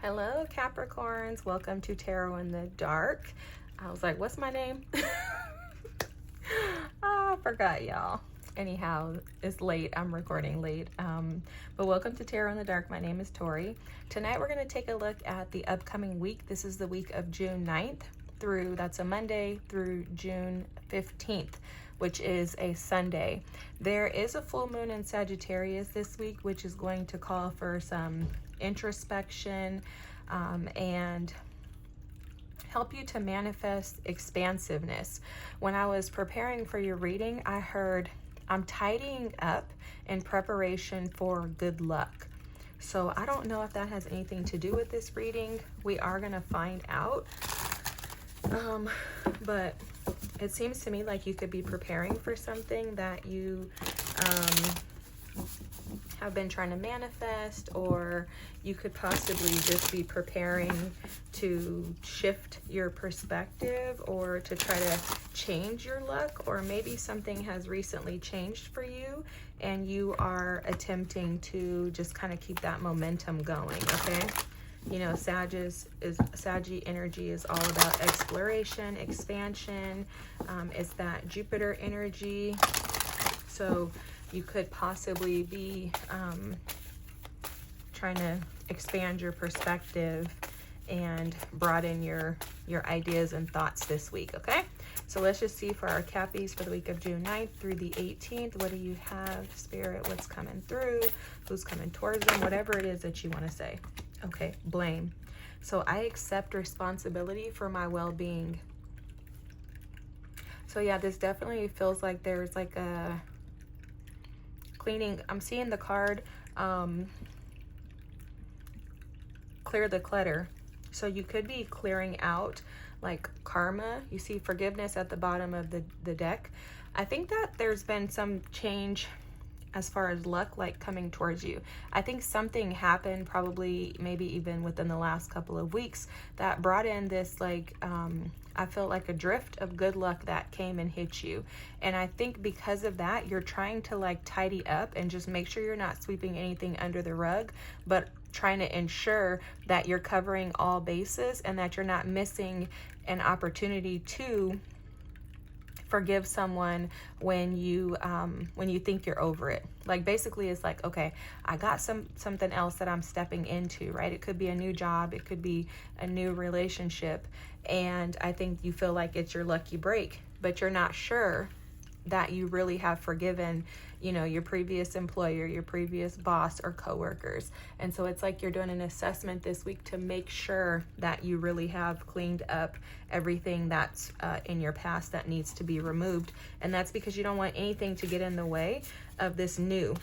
Hello, Capricorns. Welcome to Tarot in the Dark. I was like, what's my name? I forgot, y'all. Anyhow, it's late. I'm recording late. But welcome to Tarot in the Dark. My name is Tori. Tonight, we're going to take a look at the upcoming week. This is the week of June 9th through, that's a Monday, through June 15th, which is a Sunday. There is a full moon in Sagittarius this week, which is going to call for some introspection and help you to manifest expansiveness. When I was preparing for your reading, I heard I'm tidying up in preparation for good luck. So I don't know if that has anything to do with this reading. We are going to find out. But it seems to me like you could be preparing for something that you have been trying to manifest, or you could possibly just be preparing to shift your perspective or to try to change your luck, or maybe something has recently changed for you and you are attempting to just kind of keep that momentum going, okay? You know, Saggy energy is all about exploration, expansion. It's that Jupiter energy. So you could possibly be trying to expand your perspective and broaden your ideas and thoughts this week, okay? So let's just see for our Cappies for the week of June 9th through the 18th. What do you have, Spirit? What's coming through? Who's coming towards them? Whatever it is that you want to say. Okay, blame. So I accept responsibility for my well-being. So yeah, this definitely feels like there's like a cleaning. I'm seeing the card, clear the clutter. So you could be clearing out like karma. You see forgiveness at the bottom of the deck. I think that there's been some change as far as luck, like coming towards you. I think something happened, probably maybe even within the last couple of weeks, that brought in this like, I felt like a drift of good luck that came and hit you. And I think because of that, you're trying to like tidy up and just make sure you're not sweeping anything under the rug, but trying to ensure that you're covering all bases and that you're not missing an opportunity to forgive someone when you think you're over it. Like basically it's like, okay, I got something else that I'm stepping into, right? It could be a new job, it could be a new relationship, and I think you feel like it's your lucky break, but you're not sure that you really have forgiven, you know, your previous employer, your previous boss or coworkers. And so it's like you're doing an assessment this week to make sure that you really have cleaned up everything that's in your past that needs to be removed. And that's because you don't want anything to get in the way of this new.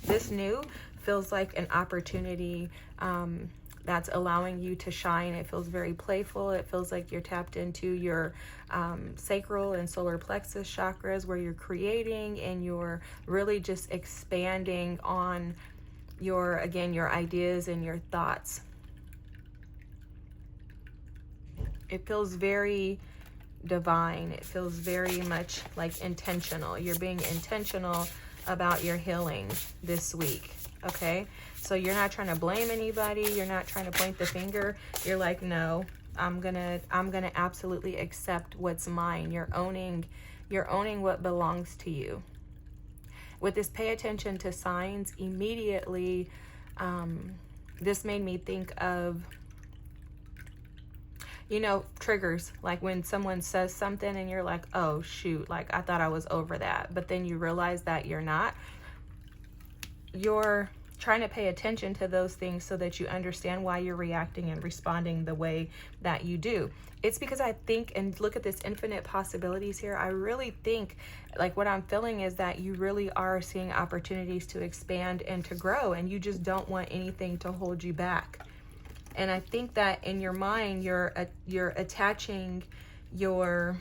This new feels like an opportunity that's allowing you to shine. It feels very playful. It feels like you're tapped into your sacral and solar plexus chakras, where you're creating and you're really just expanding on your ideas and your thoughts. It feels very divine. It feels very much like intentional. You're being intentional about your healing this week, okay? So you're not trying to blame anybody. You're not trying to point the finger. You're like, no, I'm gonna absolutely accept what's mine. You're owning what belongs to you. With this pay attention to signs, immediately, this made me think of, you know, triggers. Like when someone says something and you're like, oh shoot, like I thought I was over that. But then you realize that you're not. You're trying to pay attention to those things so that you understand why you're reacting and responding the way that you do. It's because I think, and look at this infinite possibilities here, I really think like what I'm feeling is that you really are seeing opportunities to expand and to grow, and you just don't want anything to hold you back. And I think that in your mind, you're attaching your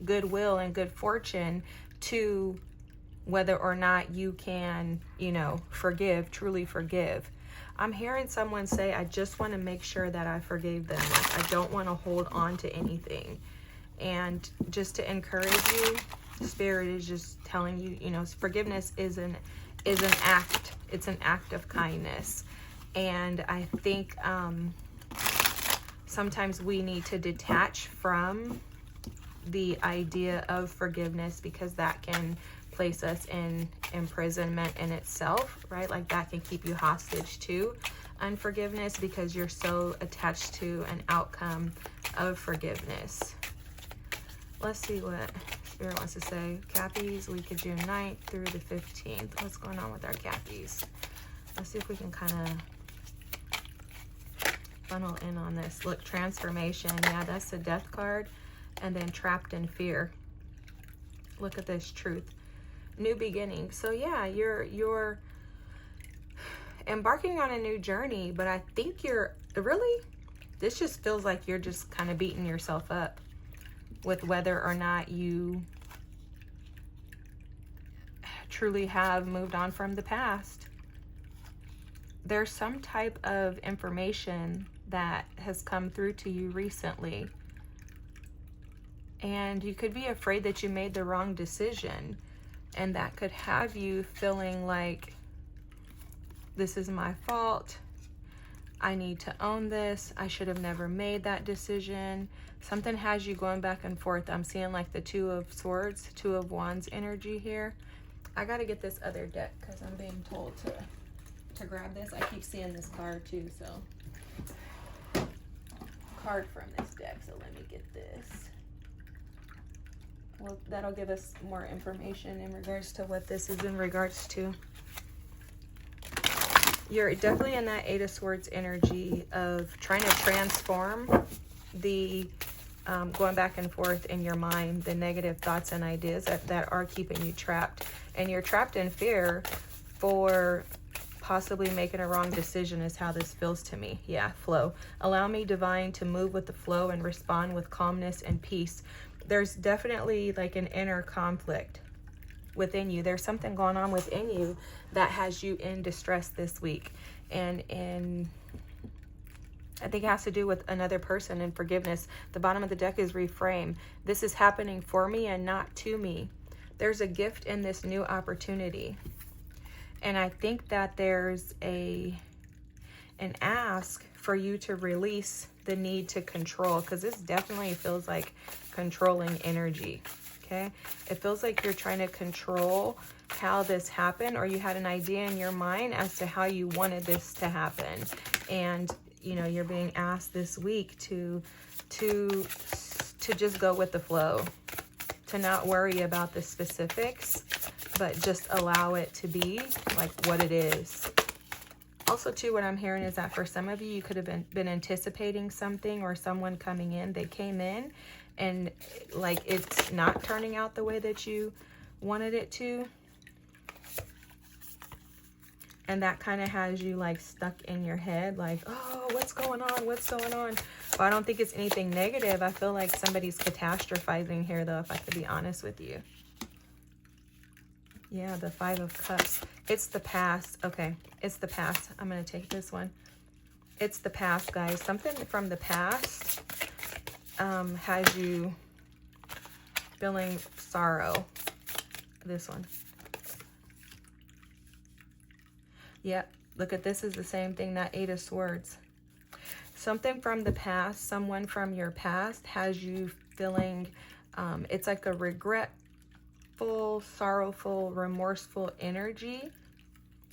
goodwill and good fortune to whether or not you can, you know, truly forgive. I'm hearing someone say, I just want to make sure that I forgave them. Like, I don't want to hold on to anything. And just to encourage you, Spirit is just telling you, you know, forgiveness is an is an act. It's an act of kindness. And I think sometimes we need to detach from the idea of forgiveness, because that can place us in imprisonment in itself, right? Like that can keep you hostage to unforgiveness because you're so attached to an outcome of forgiveness. Let's see what Spirit wants to say. Cappies, week of June 9th through the 15th. What's going on with our Cappies? Let's see if we can kind of funnel in on this. Look, transformation. Yeah, that's the Death card. And then trapped in fear. Look at this, truth. New beginning. So yeah, you're embarking on a new journey, but I think this just feels like you're just kind of beating yourself up with whether or not you truly have moved on from the past. There's some type of information that has come through to you recently, and you could be afraid that you made the wrong decision, and that could have you feeling like, this is my fault. I need to own this. I should have never made that decision. Something has you going back and forth. I'm seeing like the Two of Swords, Two of Wands energy here. I got to get this other deck because I'm being told to grab this. I keep seeing this card too, so. Card from this deck, so let me get this. Well, that'll give us more information in regards to what this is in regards to. You're definitely in that Eight of Swords energy of trying to transform the going back and forth in your mind, the negative thoughts and ideas that are keeping you trapped. And you're trapped in fear for possibly making a wrong decision is how this feels to me. Yeah, flow. Allow me, divine, to move with the flow and respond with calmness and peace. There's definitely like an inner conflict within you. There's something going on within you that has you in distress this week. And I think it has to do with another person and forgiveness. The bottom of the deck is reframe. This is happening for me and not to me. There's a gift in this new opportunity. And I think that there's an ask for you to release the need to control, because this definitely feels like controlling energy. Okay, it feels like you're trying to control how this happened, or you had an idea in your mind as to how you wanted this to happen, and you know you're being asked this week to just go with the flow, to not worry about the specifics, but just allow it to be like what it is. Also, too, what I'm hearing is that for some of you, you could have been anticipating something or someone coming in. They came in and like it's not turning out the way that you wanted it to. And that kind of has you like stuck in your head like, oh, what's going on? What's going on? Well, I don't think it's anything negative. I feel like somebody's catastrophizing here, though, if I could be honest with you. Yeah, the Five of Cups. It's the past. Okay, it's the past. I'm going to take this one. It's the past, guys. Something from the past has you feeling sorrow. This one. Yep, look at this is the same thing, that Eight of Swords. Something from the past, someone from your past has you feeling, it's like a regretful, sorrowful, remorseful energy.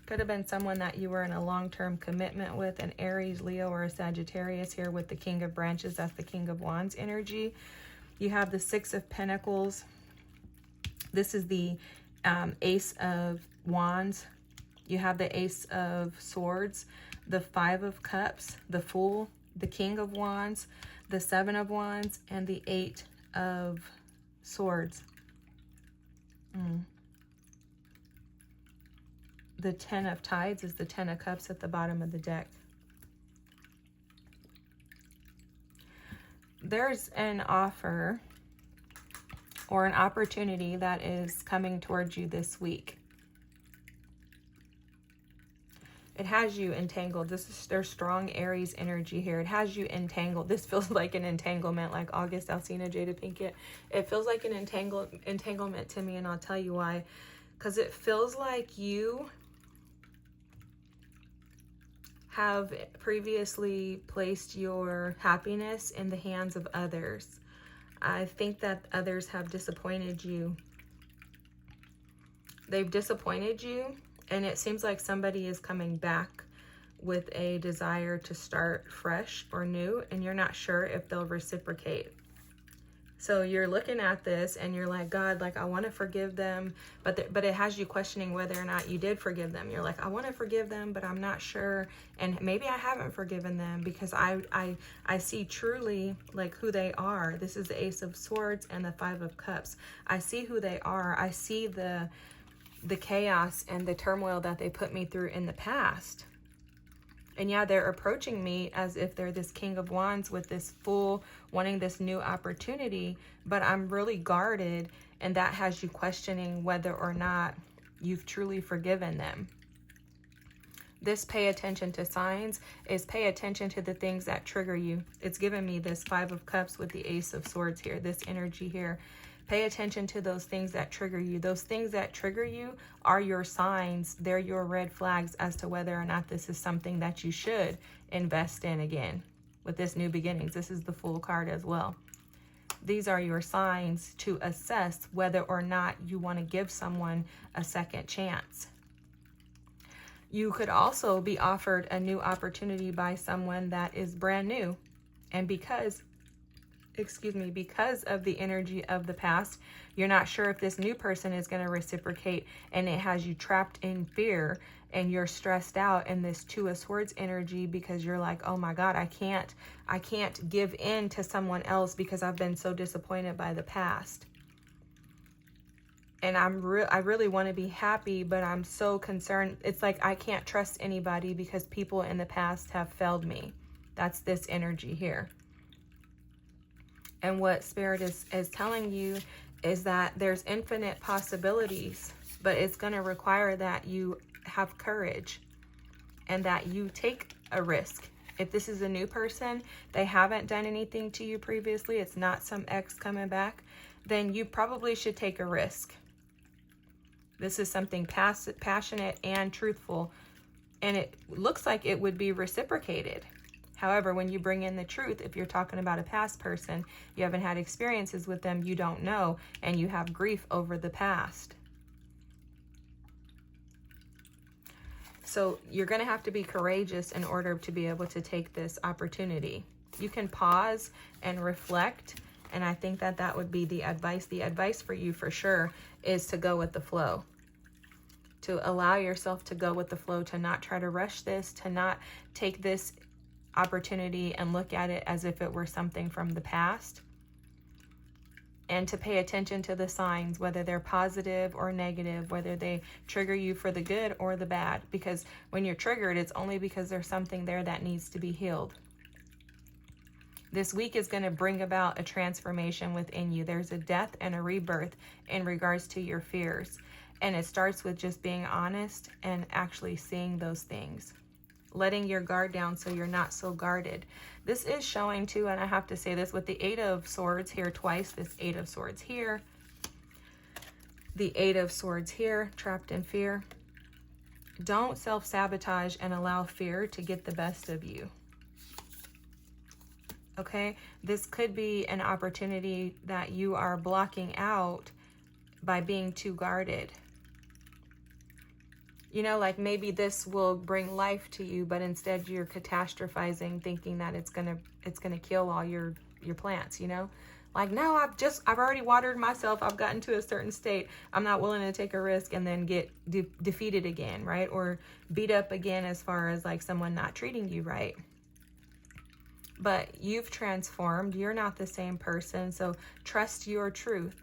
Could have been someone that you were in a long-term commitment with, an Aries, Leo, or a Sagittarius here with the King of Branches. That's the King of Wands energy. You have the Six of Pentacles. This is the Ace of Wands. You have the Ace of Swords, the Five of Cups, the Fool, the King of Wands, the Seven of Wands, and the Eight of Swords. The Ten of Tides is the Ten of Cups at the bottom of the deck. There's an offer or an opportunity that is coming towards you this week. It has you entangled. There's strong Aries energy here. It has you entangled. This feels like an entanglement, like August Alsina, Jada Pinkett. It feels like an entanglement to me, and I'll tell you why. Because it feels like you have previously placed your happiness in the hands of others. I think that others have disappointed you. They've disappointed you, and it seems like somebody is coming back with a desire to start fresh or new, and you're not sure if they'll reciprocate. So you're looking at this and you're like, God, like, I want to forgive them, but it has you questioning whether or not you did forgive them. You're like, I want to forgive them, but I'm not sure, and maybe I haven't forgiven them, because I see truly like who they are. This is the Ace of Swords and the Five of Cups. I see who they are. I see the chaos and the turmoil that they put me through in the past. And yeah, they're approaching me as if they're this King of Wands with this full, wanting this new opportunity, but I'm really guarded, and that has you questioning whether or not you've truly forgiven them. This pay attention to signs is pay attention to the things that trigger you. It's given me this Five of Cups with the Ace of Swords here, this energy here. Pay attention to those things that trigger you. Those things that trigger you are your signs. They're your red flags as to whether or not this is something that you should invest in again. With this new beginnings, this is the Fool card as well. These are your signs to assess whether or not you want to give someone a second chance. You could also be offered a new opportunity by someone that is brand new. And because of the energy of the past, you're not sure if this new person is going to reciprocate, and it has you trapped in fear, and you're stressed out in this Two of Swords energy, because you're like, oh my God, I can't give in to someone else because I've been so disappointed by the past. And I really want to be happy, but I'm so concerned. It's like I can't trust anybody because people in the past have failed me. That's this energy here. And what Spirit is telling you is that there's infinite possibilities, but it's going to require that you have courage and that you take a risk. If this is a new person, they haven't done anything to you previously, it's not some ex coming back, then you probably should take a risk. This is something passionate and truthful, and it looks like it would be reciprocated. However, when you bring in the truth, if you're talking about a past person, you haven't had experiences with them, you don't know, and you have grief over the past. So you're going to have to be courageous in order to be able to take this opportunity. You can pause and reflect, and I think that that would be the advice. The advice for you for sure is to go with the flow. To allow yourself to go with the flow, to not try to rush this, to not take this opportunity and look at it as if it were something from the past, and to pay attention to the signs, whether they're positive or negative, whether they trigger you for the good or the bad, because when you're triggered, it's only because there's something there that needs to be healed. This week is going to bring about a transformation within you. There's a death and a rebirth in regards to your fears, and it starts with just being honest and actually seeing those things. Letting your guard down so you're not so guarded. This is showing too, and I have to say this, with the Eight of Swords here twice, this Eight of Swords here, the Eight of Swords here, trapped in fear. Don't self-sabotage and allow fear to get the best of you. Okay? This could be an opportunity that you are blocking out by being too guarded. You know, like maybe this will bring life to you, but instead you're catastrophizing, thinking that it's gonna kill all your plants, you know? Like, no, I've already watered myself. I've gotten to a certain state. I'm not willing to take a risk and then get defeated again, right? Or beat up again as far as like someone not treating you right. But you've transformed. You're not the same person. So trust your truth.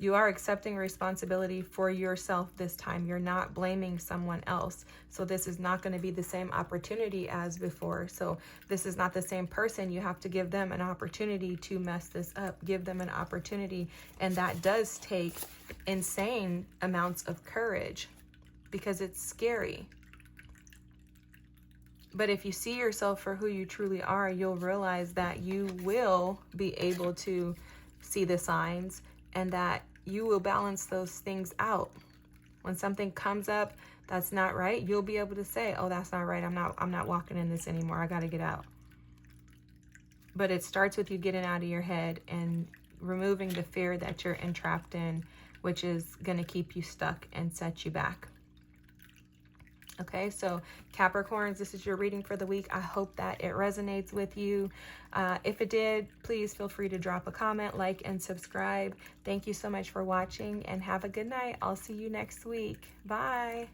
You are accepting responsibility for yourself this time. You're not blaming someone else. So this is not going to be the same opportunity as before. So this is not the same person. You have to give them an opportunity to mess this up. Give them an opportunity. And that does take insane amounts of courage because it's scary. But if you see yourself for who you truly are, you'll realize that you will be able to see the signs, and that you will balance those things out. When something comes up that's not right, you'll be able to say, oh, that's not right. I'm not walking in this anymore. I got to get out. But it starts with you getting out of your head and removing the fear that you're entrapped in, which is going to keep you stuck and set you back. Okay, so Capricorns, this is your reading for the week. I hope that it resonates with you. If it did, please feel free to drop a comment, like, and subscribe. Thank you so much for watching, and have a good night. I'll see you next week. Bye.